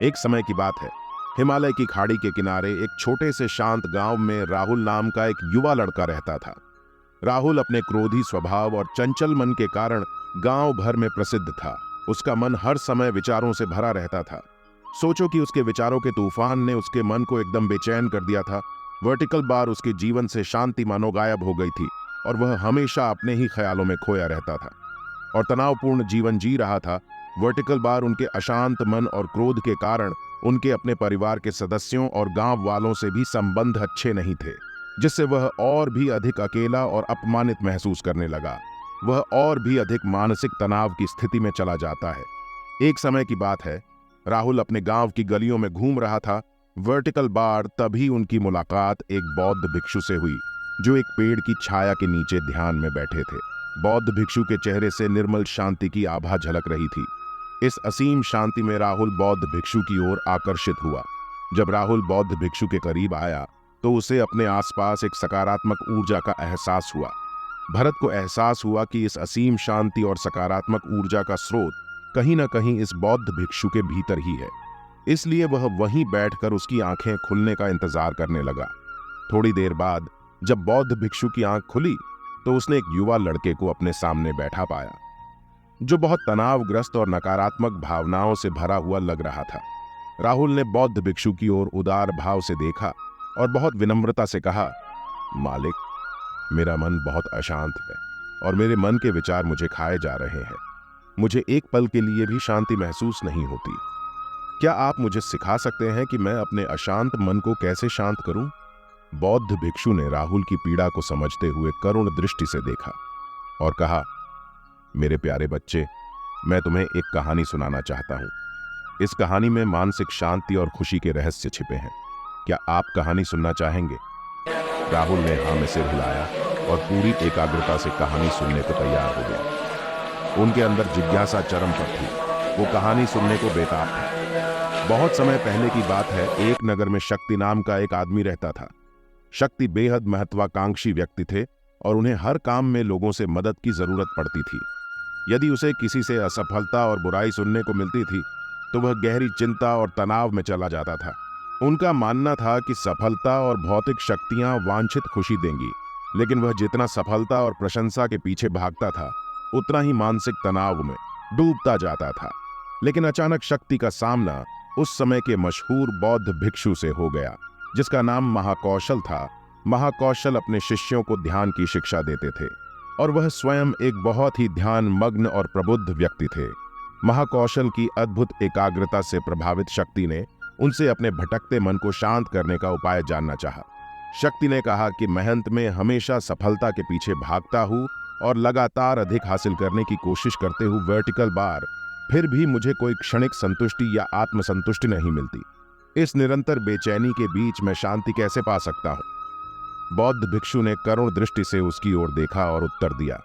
एक समय की बात है। हिमालय की खाड़ी के किनारे एक छोटे से शांत गांव में राहुल नाम का एक युवा लड़का रहता था। राहुल अपने क्रोधी स्वभाव और चंचल मन के कारण गांव भर में प्रसिद्ध था। उसका मन हर समय विचारों से भरा रहता था। सोचो कि उसके विचारों के तूफान ने उसके मन को एकदम बेचैन कर दिया था। वर्टिकल बार उसके जीवन से शांति मानो गायब हो गई थी और वह हमेशा अपने ही ख्यालों में खोया रहता था और तनावपूर्ण जीवन जी रहा था। वर्टिकल बार उनके अशांत मन और क्रोध के कारण उनके अपने परिवार के सदस्यों और गांव वालों से भी संबंध अच्छे नहीं थे, जिससे वह और भी अधिक अकेला और अपमानित महसूस करने लगा। वह और भी अधिक मानसिक तनाव की स्थिति में चला जाता है। एक समय की बात है, राहुल अपने गांव की गलियों में घूम रहा था। वर्टिकल बार तभी उनकी मुलाकात एक बौद्ध भिक्षु से हुई, जो एक पेड़ की छाया के नीचे ध्यान में बैठे थे। बौद्ध भिक्षु के चेहरे से निर्मल शांति की आभा झलक रही थी। इस असीम शांति में राहुल बौद्ध भिक्षु की ओर आकर्षित हुआ। जब राहुल बौद्ध भिक्षु के करीब आया तो उसे अपने आसपास एक सकारात्मक ऊर्जा का एहसास हुआ। भरत को एहसास हुआ कि इस असीम शांति और सकारात्मक ऊर्जा का स्रोत कहीं न कहीं इस बौद्ध भिक्षु के भीतर ही है। इसलिए वह वहीं बैठकर उसकी आंखें खुलने का इंतजार करने लगा। थोड़ी देर बाद जब बौद्ध भिक्षु की आंख खुली तो उसने एक युवा लड़के को अपने सामने बैठा पाया, जो बहुत तनावग्रस्त और नकारात्मक भावनाओं से भरा हुआ लग रहा था। राहुल ने बौद्ध भिक्षु की ओर उदार भाव से देखा और बहुत विनम्रता से कहा, मालिक, मेरा मन बहुत अशांत है और मेरे मन के विचार मुझे खाए जा रहे हैं। मुझे एक पल के लिए भी शांति महसूस नहीं होती। क्या आप मुझे सिखा सकते हैं कि मैं अपने अशांत मन को कैसे शांत करूं? बौद्ध भिक्षु ने राहुल की पीड़ा को समझते हुए करुण दृष्टि से देखा और कहा, मेरे प्यारे बच्चे, मैं तुम्हें एक कहानी सुनाना चाहता हूं। इस कहानी में मानसिक शांति और खुशी के रहस्य छिपे हैं। क्या आप कहानी सुनना चाहेंगे? राहुल ने हाँ में सिर हिलाया और पूरी एकाग्रता से कहानी सुनने को तैयार हो गया। उनके अंदर जिज्ञासा चरम पर थी। वो कहानी सुनने को बेताब था। बहुत समय पहले की बात है। एक नगर में शक्ति नाम का एक आदमी रहता था। शक्ति बेहद महत्वाकांक्षी व्यक्ति थे और उन्हें हर काम में लोगों से मदद की जरूरत पड़ती थी। यदि उसे किसी से असफलता और बुराई सुनने को मिलती थी तो वह गहरी चिंता और तनाव में चला जाता था। उनका मानना था कि सफलता और भौतिक शक्तियां वांछित खुशी देंगी, लेकिन वह जितना सफलता और प्रशंसा के पीछे भागता था उतना ही मानसिक तनाव में डूबता जाता था। लेकिन अचानक शक्ति का सामना उस समय के मशहूर बौद्ध भिक्षु से हो गया, जिसका नाम महाकौशल था। महाकौशल अपने शिष्यों को ध्यान की शिक्षा देते थे और वह स्वयं एक बहुत ही ध्यान मग्न और प्रबुद्ध व्यक्ति थे। महाकौशल की अद्भुत एकाग्रता से प्रभावित शक्ति ने उनसे अपने भटकते मन को शांत करने का उपाय जानना चाहा। शक्ति ने कहा कि मेहनत में हमेशा सफलता के पीछे भागता हूं और लगातार अधिक हासिल करने की कोशिश करते हुए वर्टिकल बार, फिर भी मुझे कोई क्षणिक संतुष्टि या आत्मसंतुष्टि नहीं मिलती। इस निरंतर बेचैनी के बीच मैं शांति कैसे पा सकता हूं? बौद्ध भिक्षु ने करुण दृष्टि से उसकी ओर देखा और उत्तर दिया,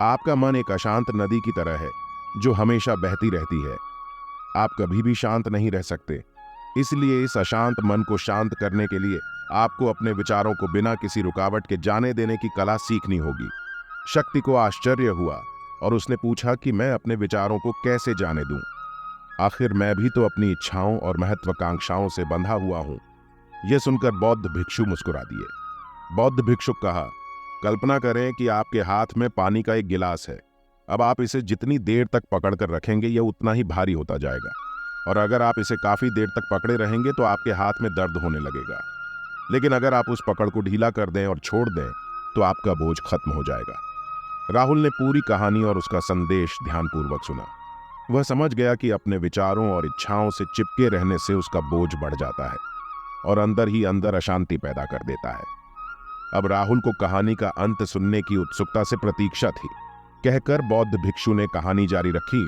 आपका मन एक अशांत नदी की तरह है जो हमेशा बहती रहती है। आप कभी भी शांत नहीं रह सकते। इसलिए इस अशांत मन को शांत करने के लिए आपको अपने विचारों को बिना किसी रुकावट के जाने देने की कला सीखनी होगी। शक्ति को आश्चर्य हुआ और उसने पूछा कि मैं अपने विचारों को कैसे जाने दूं? आखिर मैं भी तो अपनी इच्छाओं और महत्वाकांक्षाओं से बंधा हुआ हूं। यह सुनकर बौद्ध भिक्षु मुस्कुरा दिए। बौद्ध भिक्षु कहा, कल्पना करें कि आपके हाथ में पानी का एक गिलास है। अब आप इसे जितनी देर तक पकड़कर रखेंगे यह उतना ही भारी होता जाएगा, और अगर आप इसे काफी देर तक पकड़े रहेंगे तो आपके हाथ में दर्द होने लगेगा। लेकिन अगर आप उस पकड़ को ढीला कर दें और छोड़ दें तो आपका बोझ खत्म हो जाएगा। राहुल ने पूरी कहानी और उसका संदेश ध्यानपूर्वक सुना। वह समझ गया कि अपने विचारों और इच्छाओं से चिपके रहने से उसका बोझ बढ़ जाता है और अंदर ही अंदर अशांति पैदा कर देता है। अब राहुल को कहानी का अंत सुनने की उत्सुकता से प्रतीक्षा थी। कहकर बौद्ध भिक्षु ने कहानी जारी रखी।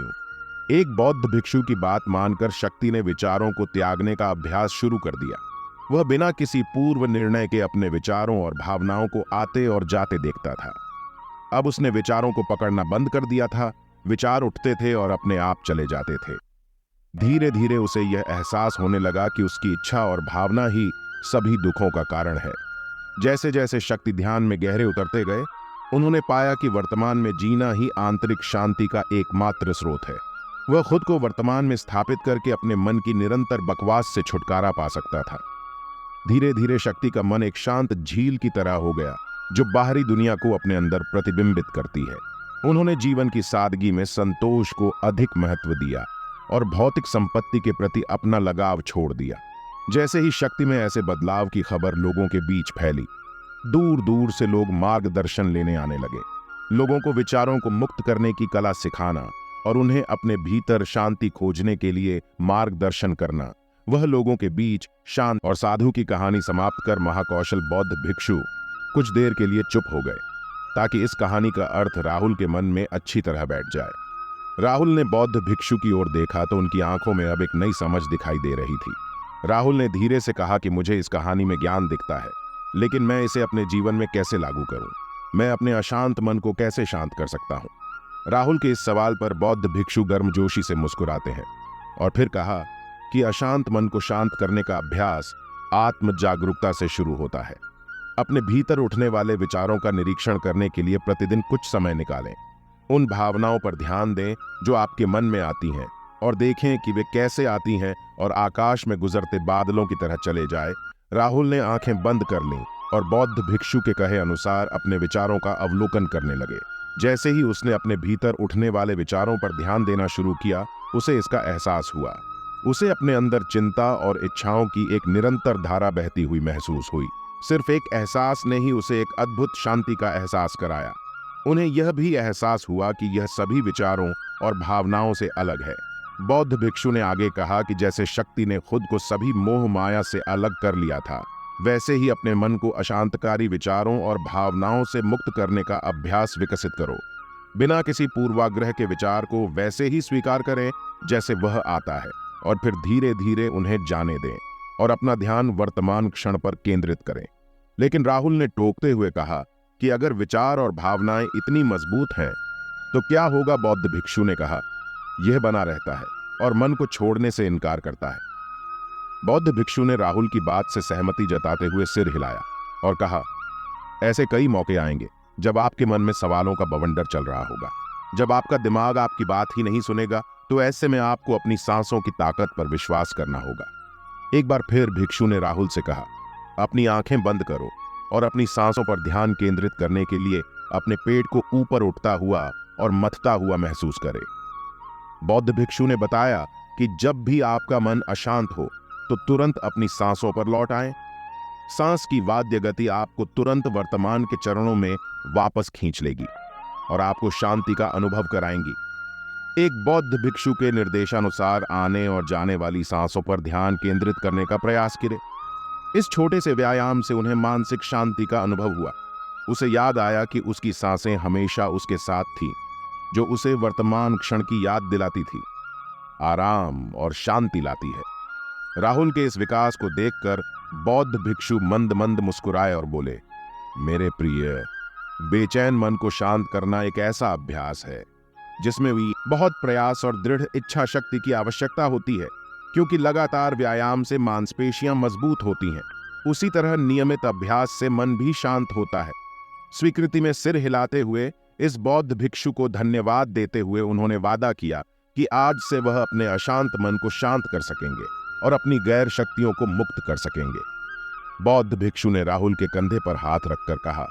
एक बौद्ध भिक्षु की बात मानकर शक्ति ने विचारों को त्यागने का अभ्यास शुरू कर दिया। वह बिना किसी पूर्व निर्णय के अपने विचारों और भावनाओं को आते और जाते देखता था। अब उसने विचारों को पकड़ना बंद कर दिया था। विचार उठते थे और अपने आप चले जाते थे। धीरे धीरे उसे यह एहसास होने लगा कि उसकी इच्छा और भावना ही सभी दुखों का कारण है। जैसे जैसे शक्ति ध्यान में गहरे उतरते गए, उन्होंने पाया कि वर्तमान में जीना ही आंतरिक शांति का एकमात्र स्रोत है। वह खुद को वर्तमान में स्थापित करके अपने मन की निरंतर बकवास से छुटकारा पा सकता था। धीरे धीरे शक्ति का मन एक शांत झील की तरह हो गया, जो बाहरी दुनिया को अपने अंदर प्रतिबिंबित करती है। उन्होंने जीवन की सादगी में संतोष को अधिक महत्व दिया और भौतिक संपत्ति के प्रति अपना लगाव छोड़ दिया। जैसे ही शक्ति में ऐसे बदलाव की खबर लोगों के बीच फैली, दूर दूर से लोग मार्गदर्शन लेने आने लगे। लोगों को विचारों को मुक्त करने की कला सिखाना और उन्हें अपने भीतर शांति खोजने के लिए मार्गदर्शन करना। वह लोगों के बीच शांत और साधु की कहानी समाप्त कर महाकौशल बौद्ध भिक्षु कुछ देर के लिए चुप हो गए, ताकि इस कहानी का अर्थ राहुल के मन में अच्छी तरह बैठ जाए। राहुल ने बौद्ध भिक्षु की ओर देखा तो उनकी आंखों में अब एक नई समझ दिखाई दे रही थी। राहुल ने धीरे से कहा कि मुझे इस कहानी में ज्ञान दिखता है, लेकिन मैं इसे अपने जीवन में कैसे लागू करूं? मैं अपने अशांत मन को कैसे शांत कर सकता हूं? राहुल के इस सवाल पर बौद्ध भिक्षु गर्मजोशी से मुस्कुराते हैं और फिर कहा कि अशांत मन को शांत करने का अभ्यास आत्म जागरूकता से शुरू होता है। अपने भीतर उठने वाले विचारों का निरीक्षण करने के लिए प्रतिदिन कुछ समय निकालें। उन भावनाओं पर ध्यान दें जो आपके मन में आती हैं और देखें कि वे कैसे आती हैं और आकाश में गुजरते बादलों की तरह चले जाए। राहुल ने आंखें बंद कर लीं और बौद्ध भिक्षु के कहे अनुसार अपने विचारों का अवलोकन करने लगे। जैसे ही उसने अपने भीतर उठने वाले विचारों पर ध्यान देना शुरू किया, उसे इसका एहसास हुआ। उसे अपने अंदर चिंता और इच्छाओं की एक निरंतर धारा बहती हुई महसूस हुई। सिर्फ एक एहसास ने ही उसे एक अद्भुत शांति का एहसास कराया। उन्हें यह भी एहसास हुआ कि यह सभी विचारों और भावनाओं से अलग है। बौद्ध भिक्षु ने आगे कहा कि जैसे शक्ति ने खुद को सभी मोह माया से अलग कर लिया था, वैसे ही अपने मन को अशांतकारी विचारों और भावनाओं से मुक्त करने का अभ्यास विकसित करो। बिना किसी पूर्वाग्रह के विचार को वैसे ही स्वीकार करें जैसे वह आता है और फिर धीरे धीरे उन्हें जाने दें और अपना ध्यान वर्तमान क्षण पर केंद्रित करें। लेकिन राहुल ने टोकते हुए कहा कि अगर विचार और भावनाएं इतनी मजबूत हैं तो क्या होगा? बौद्ध भिक्षु ने कहा, यह बना रहता है और मन को छोड़ने से इनकार करता है। बौद्ध भिक्षु ने राहुल की बात से सहमति जताते हुए सिर हिलाया और कहा, ऐसे कई मौके आएंगे जब आपके मन में सवालों का बवंडर चल रहा होगा। जब आपका दिमाग आपकी बात ही नहीं सुनेगा, तो ऐसे में आपको अपनी सांसों की ताकत पर विश्वास करना होगा। एक बार फिर भिक्षु ने राहुल से कहा, अपनी आंखें बंद करो और अपनी सांसों पर ध्यान केंद्रित करने के लिए अपने पेट को ऊपर उठता हुआ और मथता हुआ महसूस करें। बौद्ध भिक्षु ने बताया कि जब भी आपका मन अशांत हो तो तुरंत अपनी सांसों पर लौट आएं। सांस की वाद्य गति आपको तुरंत वर्तमान के चरणों में वापस खींच लेगी और आपको शांति का अनुभव कराएंगी। एक बौद्ध भिक्षु के निर्देशानुसार आने और जाने वाली सांसों पर ध्यान केंद्रित करने का प्रयास करें। इस छोटे से व्यायाम से उन्हें मानसिक शांति का अनुभव हुआ। उसे याद आया कि उसकी सांसें हमेशा उसके साथ थीं, जो उसे वर्तमान क्षण की याद दिलाती थी, आराम और शांति लाती है। राहुल के इस विकास को देखकर बौद्ध भिक्षु मंद मंद मुस्कुराए और बोले, मेरे प्रिय, बेचैन मन को शांत करना एक ऐसा अभ्यास है जिसमें भी बहुत प्रयास और दृढ़ इच्छा शक्ति की आवश्यकता होती है, क्योंकि लगातार व्यायाम से मांसपेशियां मजबूत होती हैं। उसी तरह नियमित अभ्यास से मन भी शांत होता है। स्वीकृति में सिर हिलाते हुए इस बौद्ध भिक्षु को धन्यवाद देते हुए उन्होंने वादा किया कि आज से वह अपने अशांत मन को शांत कर सकेंगे और अपनी गैर शक्तियों को मुक्त कर सकेंगे। बौद्ध भिक्षु ने राहुल के कंधे पर हाथ रखकर कहा,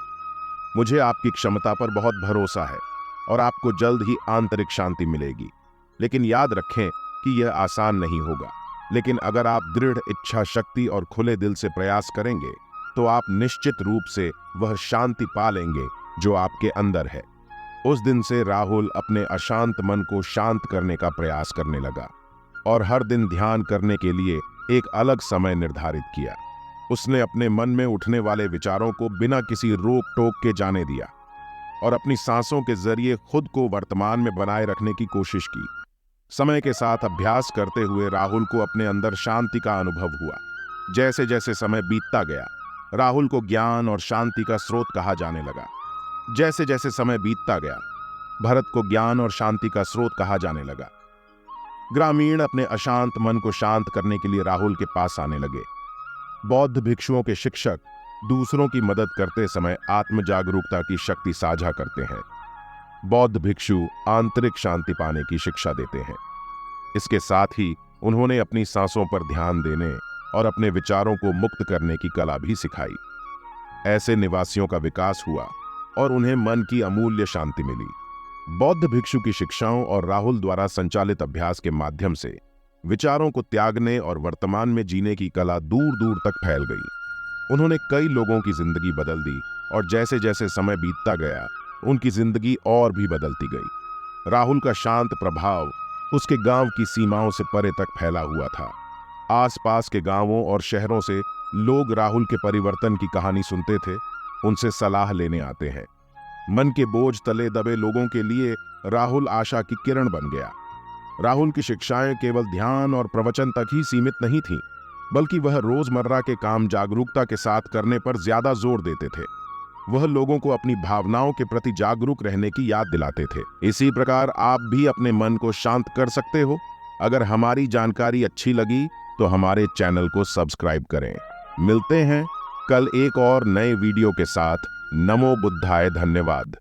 मुझे आपकी क्षमता पर बहुत भरोसा है और आपको जल्द ही आंतरिक शांति मिलेगी। लेकिन याद रखें कि यह आसान नहीं होगा, लेकिन अगर आप दृढ़ इच्छा शक्ति और खुले दिल से प्रयास करेंगे तो आप निश्चित रूप से वह शांति पा लेंगे जो आपके अंदर है। उस दिन से राहुल अपने अशांत मन को शांत करने का प्रयास करने लगा और हर दिन ध्यान करने के लिए एक अलग समय निर्धारित किया। उसने अपने मन में उठने वाले विचारों को बिना किसी रोक टोक के जाने दिया और अपनी सांसों के जरिए खुद को वर्तमान में बनाए रखने की कोशिश की। समय के साथ अभ्यास करते हुए राहुल को अपने अंदर शांति का अनुभव हुआ। जैसे जैसे समय बीतता गया, राहुल को ज्ञान और शांति का स्रोत कहा जाने लगा। जैसे जैसे समय बीतता गया, भरत को ज्ञान और शांति का स्रोत कहा जाने लगा। ग्रामीण अपने अशांत मन को शांत करने के लिए राहुल के पास आने लगे। बौद्ध भिक्षुओं के शिक्षक दूसरों की मदद करते समय आत्म जागरूकता की शक्ति साझा करते हैं। बौद्ध भिक्षु आंतरिक शांति पाने की शिक्षा देते हैं। इसके साथ ही उन्होंने अपनी सांसों पर ध्यान देने और अपने विचारों को मुक्त करने की कला भी सिखाई। ऐसे निवासियों का विकास हुआ और उन्हें मन की अमूल्य शांति मिली। बौद्ध भिक्षु की शिक्षाओं और राहुल द्वारा संचालित अभ्यास के माध्यम से विचारों को त्यागने और वर्तमान में जीने की कला दूर दूर तक फैल गई। उन्होंने कई लोगों की जिंदगी बदल दी और जैसे जैसे समय बीतता गया उनकी जिंदगी और भी बदलती गई। राहुल का शांत प्रभाव उसके गांव की सीमाओं से परे तक फैला हुआ था। आसपास के गांवों और शहरों से लोग राहुल के परिवर्तन की कहानी सुनते थे, उनसे सलाह लेने आते हैं। मन के बोझ तले दबे लोगों के लिए राहुल आशा की किरण बन गया। राहुल की शिक्षाएं केवल ध्यान और प्रवचन तक ही सीमित नहीं थीं, बल्कि वह रोजमर्रा के काम जागरूकता के साथ करने पर ज्यादा जोर देते थे। वह लोगों को अपनी भावनाओं के प्रति जागरूक रहने की याद दिलाते थे। इसी प्रकार आप भी अपने मन को शांत कर सकते हो। अगर हमारी जानकारी अच्छी लगी तो हमारे चैनल को सब्सक्राइब करें। मिलते हैं कल एक और नए वीडियो के साथ। नमो बुद्धाय। धन्यवाद।